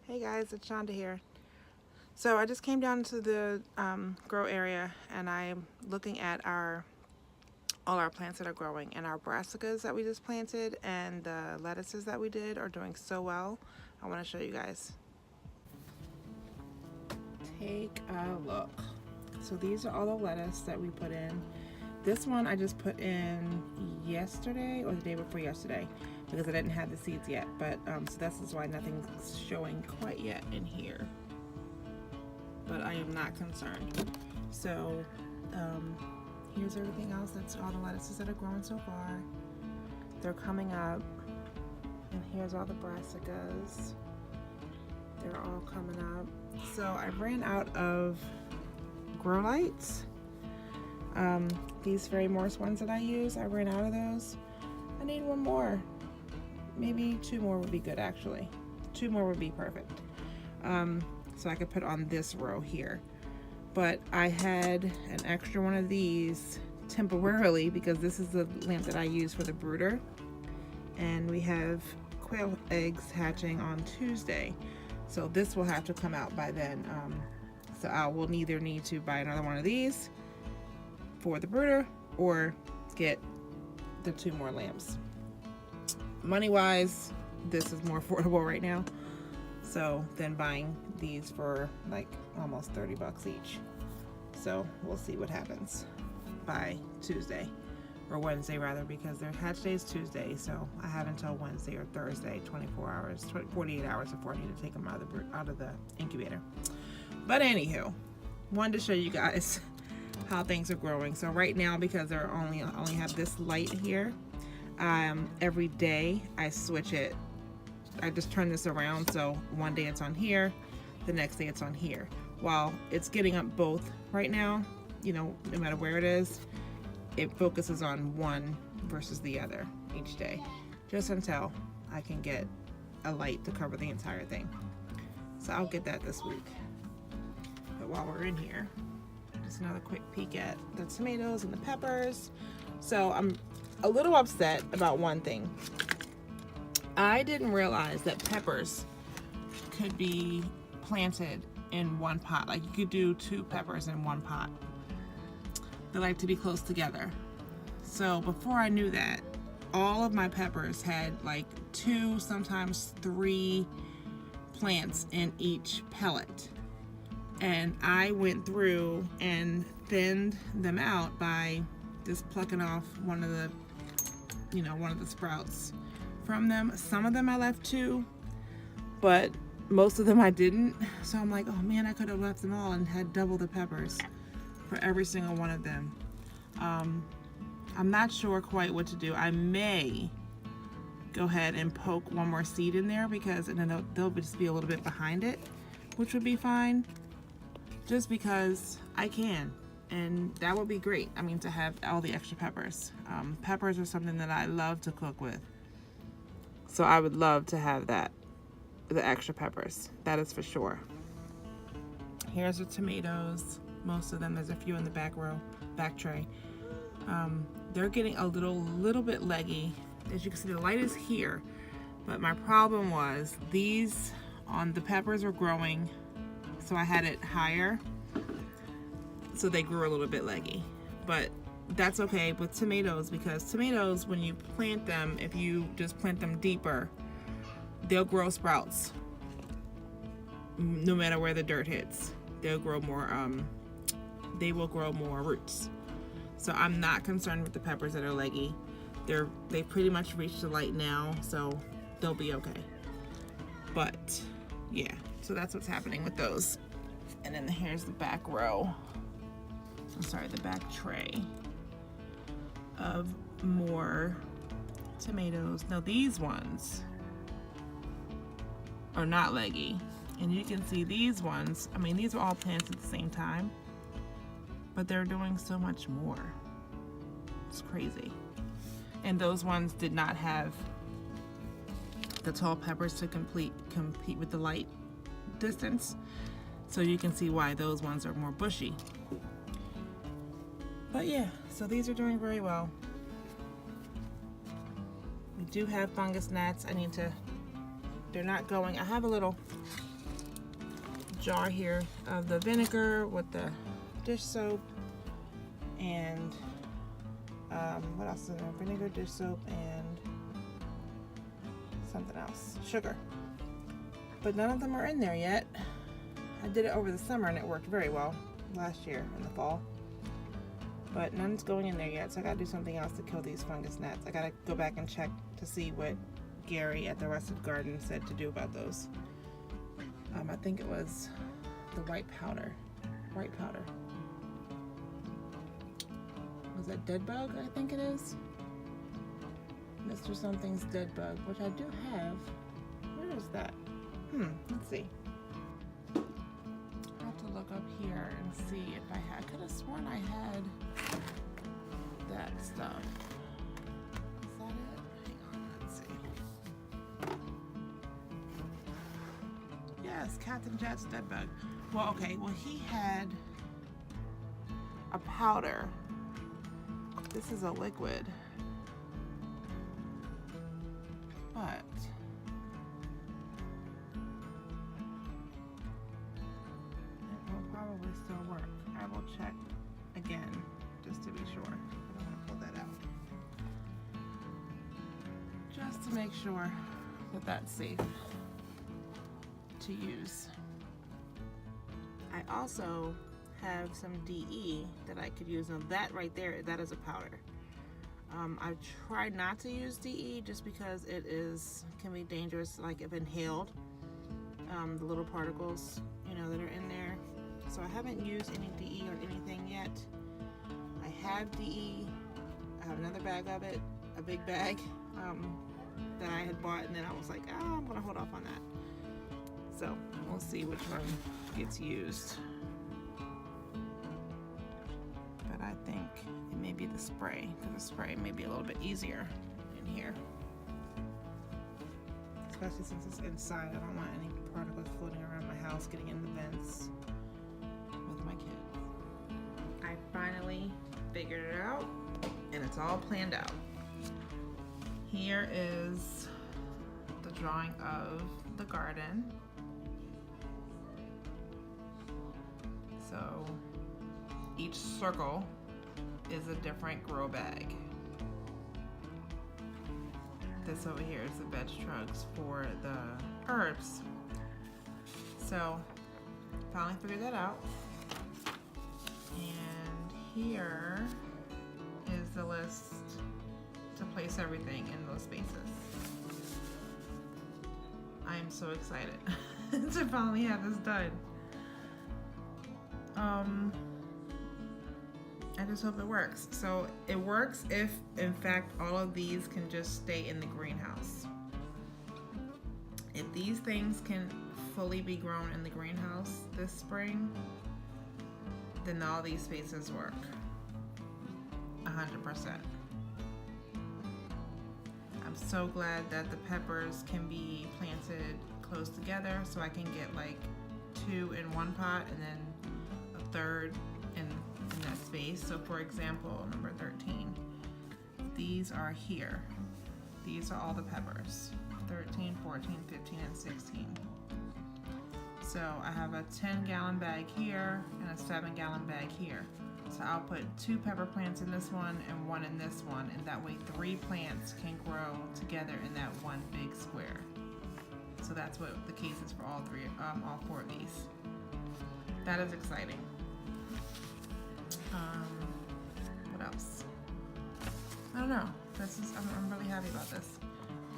Hey guys, it's Shonda here. So I just came down to the grow area and I'm looking at all our plants that are growing, and our brassicas that we just planted and the lettuces that we did are doing so well. I want to show you guys. Take a look. So these are all the lettuce that we put in. This one I just put in yesterday or the day before yesterday because I didn't have the seeds yet, but so this is why nothing's showing quite yet in here. But I am not concerned. So here's everything else. That's all the lettuces that are growing so far. They're coming up. And here's all the brassicas. They're all coming up. So I ran out of grow lights. These Fairy Morse ones that I use, I ran out of those. I need one more. Maybe two more would be good, actually. Two more would be perfect. So I could put on this row here. But I had an extra one of these temporarily because this is the lamp that I use for the brooder. And we have quail eggs hatching on Tuesday. So this will have to come out by then. So I will either need to buy another one of these for the brooder or get the two more lamps. Money wise, this is more affordable right now. So than buying these for like almost 30 bucks each. So we'll see what happens by Tuesday or Wednesday rather, because their hatch day is Tuesday. So I have until Wednesday or Thursday, 48 hours before I need to take them out of the incubator. But anywho, wanted to show you guys how things are growing. So right now, because they're only have this light here, every day I switch it. I just turn this around, so one day it's on here, the next day it's on here. While it's getting up both right now, you know, no matter where it is, it focuses on one versus the other each day, just until I can get a light to cover the entire thing. So I'll get that this week. But while we're in here, just another quick peek at the tomatoes and the peppers. So I'm a little upset about one thing. I didn't realize that peppers could be planted in one pot. Like you could do two peppers in one pot. They like to be close together. So before I knew that, all of my peppers had like 2, sometimes 3 plants in each pellet. And I went through and thinned them out by just plucking off one of the sprouts from them. Some of them I left too, but most of them I didn't. So I'm like, oh man, I could have left them all and had double the peppers for every single one of them. I'm not sure quite what to do. I may go ahead and poke one more seed in there because and then they'll just be a little bit behind it, which would be fine. Just because I can, and that would be great. I mean, to have all the extra peppers. Peppers are something that I love to cook with. So I would love to have the extra peppers. That is for sure. Here's the tomatoes. Most of them, there's a few in the back tray. They're getting a little bit leggy. As you can see, the light is here. But my problem was these on the peppers are growing. So I had it higher, so they grew a little bit leggy, but that's okay with tomatoes, because tomatoes, when you plant them, if you just plant them deeper, they'll grow sprouts no matter where the dirt hits. They'll grow more, they will grow more roots. So I'm not concerned with the peppers that are leggy. They pretty much reached the light now, so they'll be okay. But yeah, so that's what's happening with those. And then here's the back row. The back tray of more tomatoes. Now these ones are not leggy. And you can see these ones, I mean, these are all planted at the same time, but they're doing so much more. It's crazy. And those ones did not have the tall peppers to compete with the light distance. So you can see why those ones are more bushy. But yeah, so these are doing very well. We do have fungus gnats. They're not going. I have a little jar here of the vinegar with the dish soap and what else is in there? Vinegar, dish soap, and something else. Sugar. But none of them are in there yet. I did it over the summer and it worked very well last year in the fall. But none's going in there yet, so I gotta do something else to kill these fungus gnats. I gotta go back and check to see what Gary at the Rusted Garden said to do about those. I think it was the white powder. White powder. Was that dead bug? I think it is. Mr. Something's dead bug, which I do have. Where is that? Let's see. I'll have to look up here and see if I could have sworn I had that stuff. Is that it? Hang on, let's see. Yes, Captain Jet's dead bug. Well, okay, well he had a powder. This is a liquid. But it will probably still work. I will check again just to be sure. I don't want to pull that out. Just to make sure that that's safe to use. I also have some DE that I could use. Now that right there, that is a powder. I've tried not to use DE just because it can be dangerous, like if inhaled, the little particles, that are in there. So I haven't used any DE or anything yet. I have DE. I have another bag of it, a big bag that I had bought, and then I was like, I'm gonna hold off on that. So we'll see which one gets used. But I think it may be the spray, because the spray may be a little bit easier in here. Especially since it's inside. I don't want any particles floating around my house getting in the vents with my kids. I finally figured it out, and it's all planned out. Here is the drawing of the garden. So each circle is a different grow bag. This over here is the veg trucks for the herbs. So finally figured that out. And here is the list to place everything in those spaces. I am so excited to finally have this done. I just hope it works. So it works if, in fact, all of these can just stay in the greenhouse. If these things can fully be grown in the greenhouse this spring, then all these spaces work 100%. I'm so glad that the peppers can be planted close together, so I can get like 2 in one pot and then a third in that space. So for example, number 13, these are here. These are all the peppers, 13, 14, 15, and 16. So I have a 10-gallon bag here and a 7-gallon bag here. So I'll put 2 pepper plants in this one and 1 in this one, and that way 3 plants can grow together in that one big square. So that's what the case is for all 4 of these. That is exciting. What else? I don't know. I'm really happy about this.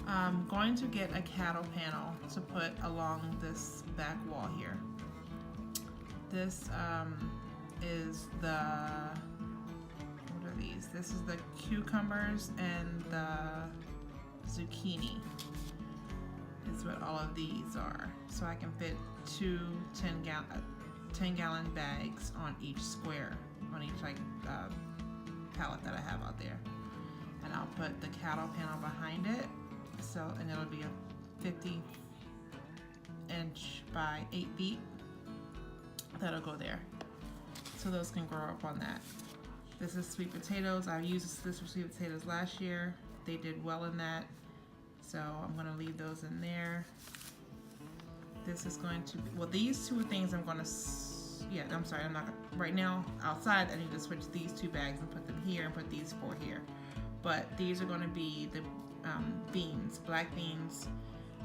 I'm going to get a cattle panel to put along this back wall here. This is the, what are these? This is the cucumbers and the zucchini is what all of these are. So I can fit 2 10-gallon bags on each square, on each pallet that I have out there. And I'll put the cattle panel behind it. So, and it'll be a 50 inch by 8 feet. That'll go there. So those can grow up on that. This is sweet potatoes. I used this for sweet potatoes last year. They did well in that. So I'm gonna leave those in there. This is going to be, well, these two things I'm gonna, yeah, I'm sorry, I'm not, right now, outside, I need to switch these two bags and put them here and put these four here. But these are gonna be the beans, black beans,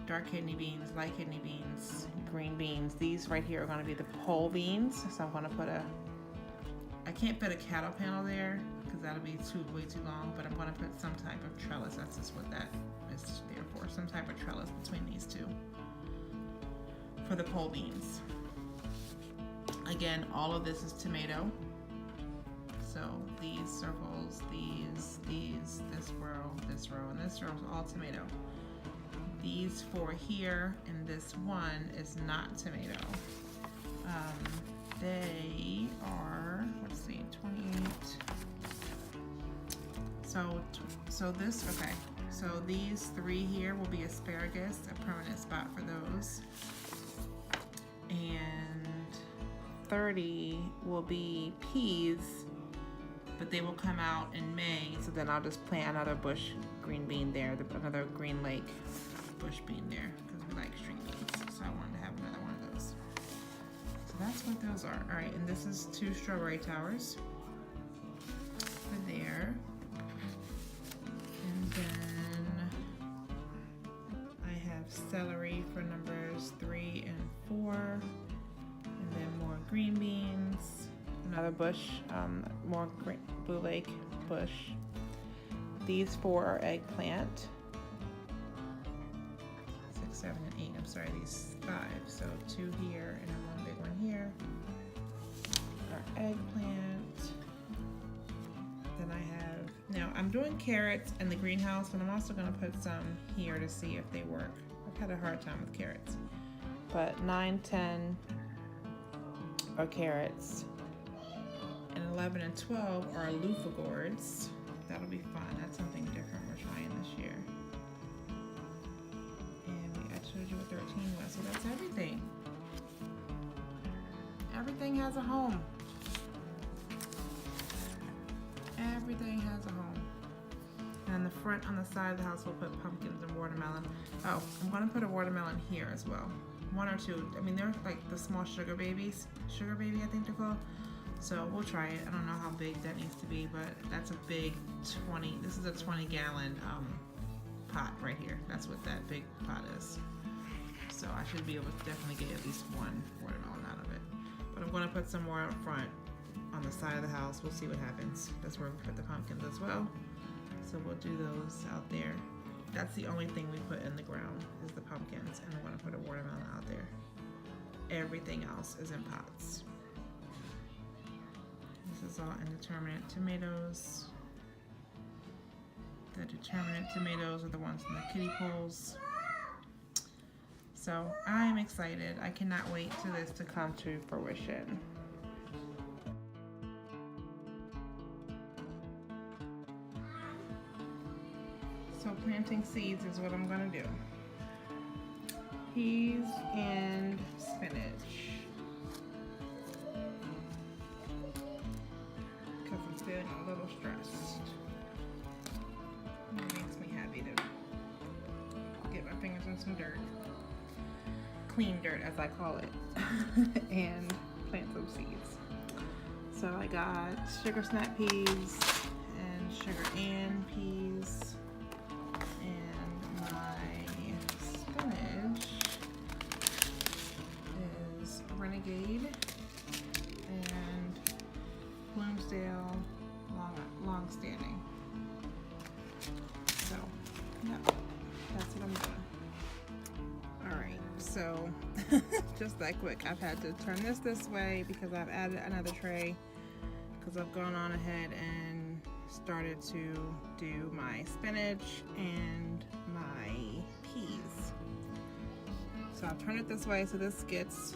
dark kidney beans, light kidney beans, green beans. These right here are gonna be the pole beans. So I'm gonna put I can't put a cattle panel there because that'll be way too long, but I'm gonna put some type of trellis. That's just what that is there for, some type of trellis between these two for the pole beans. Again, all of this is tomato. So these circles, these, this row, and this row is all tomato. These four here and this one is not tomato. They are, let's see, 28. So this, okay. So these three here will be asparagus, a permanent spot for those. And 30 will be peas, but they will come out in May. So then I'll just plant another bush green bean there, another green lake bush bean there, because we like string beans. So I wanted to have another one of those. So that's what those are. All right, and this is 2 strawberry towers for there. And then I have celery for numbers 3 and 4. And then more green beans, another bush, more blue lake bush. These 4 are eggplant. 6, 7, and 8. I'm sorry, these 5. So 2 here and then 1 big one here. Our eggplant. Then I have, now I'm doing carrots in the greenhouse, but I'm also going to put some here to see if they work. I've had a hard time with carrots. But 9, 10 are carrots. And 11 and 12 are loofah gourds. That'll be fun. That's something different we're trying this year. And I showed you what 13 was, so that's everything. Everything has a home. Everything has a home. And on the front, on the side of the house, we'll put pumpkins and watermelon. Oh, I'm gonna put a watermelon here as well. 1 or 2. I mean, they're like the small sugar babies. Sugar baby, I think they're called. So we'll try it. I don't know how big that needs to be, but that's a big 20. This is a 20-gallon pot right here. That's what that big pot is. So I should be able to definitely get at least 1 watermelon out of it. But I'm going to put some more up front on the side of the house. We'll see what happens. That's where we put the pumpkins as well. So we'll do those out there. That's the only thing we put in the ground is the pumpkins, and I'm going to put a watermelon out there. Everything else is in pots. This is all indeterminate tomatoes. The determinate tomatoes are the ones in the kiddie poles. So I'm excited. I cannot wait for this to come to fruition. So planting seeds is what I'm gonna do. Peas and spinach. Because I'm feeling a little stressed. It makes me happy to get my fingers in some dirt. Clean dirt, as I call it. And plant some seeds. So I got sugar snap peas and sugar and peas. And my spinach is Renegade and Bloomsdale long standing. So, yeah, that's what I'm doing. Alright, so just that quick, I've had to turn this way because I've added another tray because I've gone on ahead and started to do my spinach and my peas. So I'll turn it this way so this gets,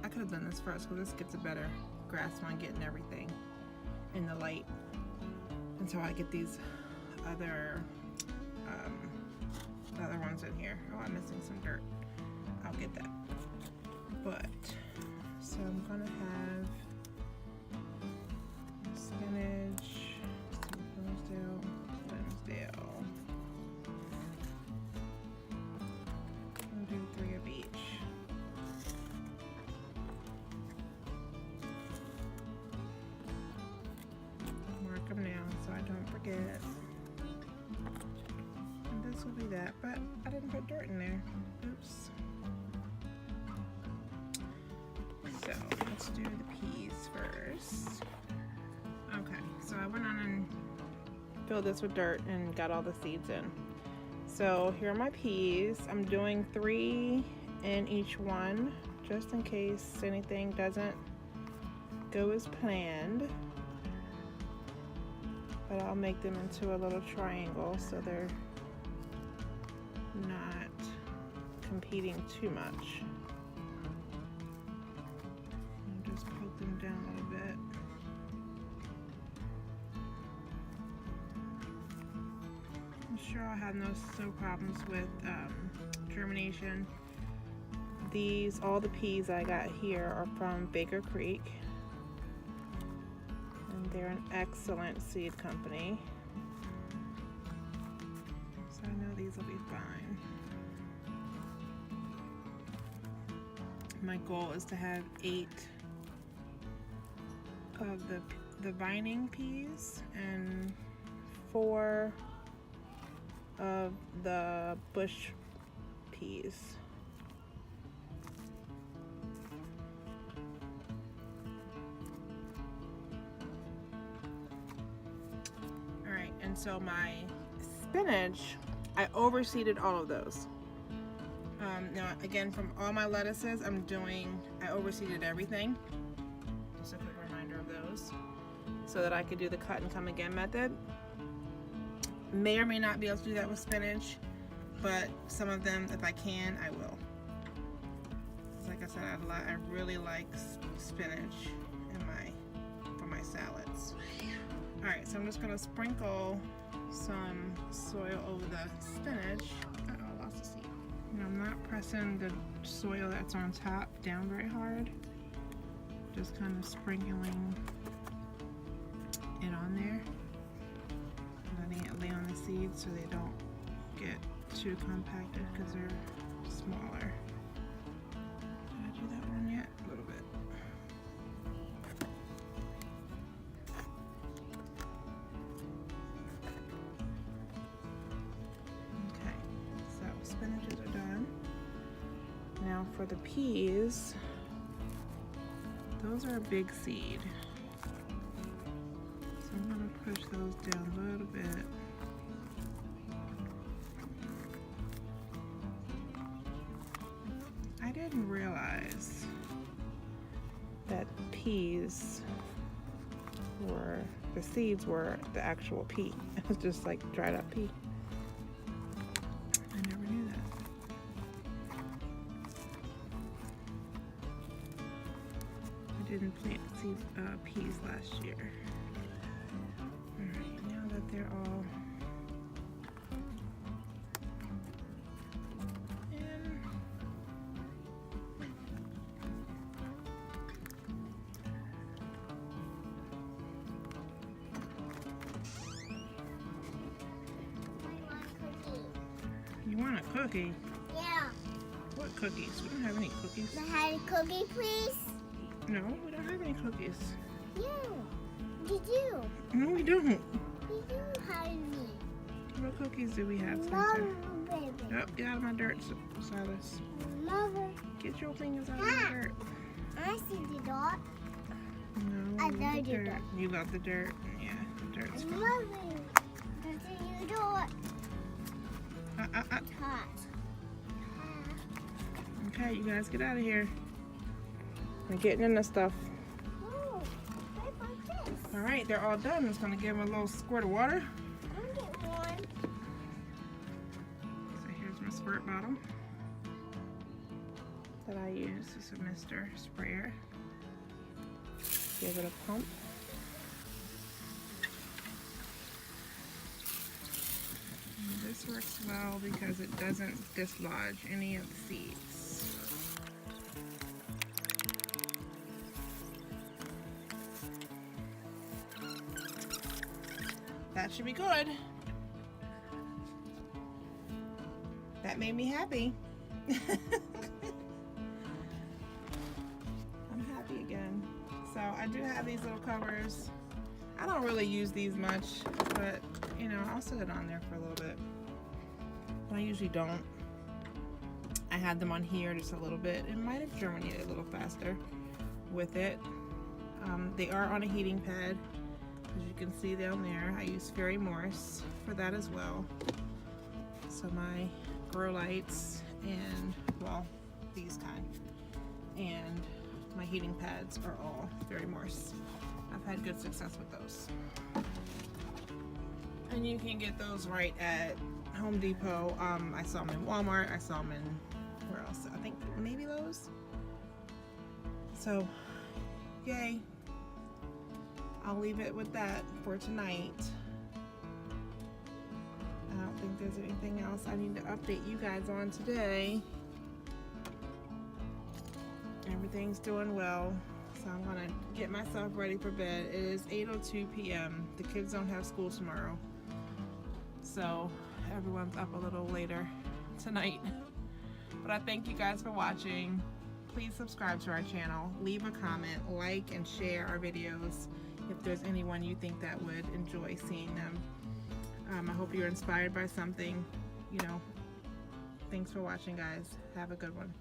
I could have done this first because this gets a better grasp on getting everything in the light until I get these other ones in here. Oh, I'm missing some dirt. I'll get that. But, so I'm gonna have spinach, Bloomsdale. I'll do 3 of each. forgot I didn't put dirt in there. Oops. So let's do the peas first. Okay, so I went on and filled this with dirt and got all the seeds in. So here are my peas. I'm doing 3 in each one, just in case anything doesn't go as planned. But I'll make them into a little triangle so they're not competing too much. And just poke them down a little bit. I'm sure I'll have no problems with germination. All the peas I got here are from Baker Creek. And they're an excellent seed company. So I know these will be fine. My goal is to have 8 of the vining peas and 4 of the bush peas. Alright, and so my spinach, I overseeded all of those. Now again, from all my lettuces, I overseeded everything. Just a quick reminder of those, so that I could do the cut and come again method. May or may not be able to do that with spinach, but some of them, if I can, I will. Like I said, I really like spinach for my salads. All right, so I'm just gonna sprinkle some soil over the spinach. Uh-oh, I lost a seed. I'm not pressing the soil that's on top down very hard. Just kind of sprinkling it on there. Letting it lay on the seeds so they don't get too compacted because they're smaller. Did I do that one yet? A little bit. Okay, so spinaches are done. Now for the peas, those are a big seed. I'm going to push those down a little bit. I didn't realize that the seeds were the actual pea. It was just like dried up pea. I never knew that. I didn't plant peas last year. Alright, now that they're all in, you want a cookie? Yeah. What cookies? We don't have any cookies. Can I have a cookie, please? No, we don't have any cookies. Yeah. You do. No, we don't. You do have me. What cookies do we have, Spencer? Mother, baby. Oh, get out of my dirt, Silas. Mother. Get your fingers out of my dirt. I see the dot. No, I you love the the dirt. dirt. You love the dirt. Yeah, the dirt's fun. Mother. That's your dot. Hot. Okay, you guys get out of here. I'm getting in this stuff. Oh, like this. All right, they're all done. I'm just gonna give them a little squirt of water. I'll get one. So here's my squirt bottle that I use. This is a Mr. Sprayer. Give it a pump. And this works well because it doesn't dislodge any of the seeds. That should be good. That made me happy. I'm happy again. So I do have these little covers. I don't really use these much, but you know, I'll set it on there for a little bit. but I usually don't. I had them on here just a little bit. It might have germinated a little faster with it. They are on a heating pad, as you can see down there. I use Fairy Morse for that as well. So my grow lights and, well, these kind, and my heating pads are all Fairy Morse. I've had good success with those. And you can get those right at Home Depot. I saw them in Walmart. I saw them in, where else? I think maybe Lowe's. So, yay. I'll leave it with that for tonight. I don't think there's anything else I need to update you guys on today. Everything's doing well. So I'm gonna get myself ready for bed. It is 8:02 p.m. The kids don't have school tomorrow. So everyone's up a little later tonight. But I thank you guys for watching. Please subscribe to our channel. Leave a comment, like, and share our videos if there's anyone you think that would enjoy seeing them. I hope you're inspired by something. You know, thanks for watching, guys. Have a good one.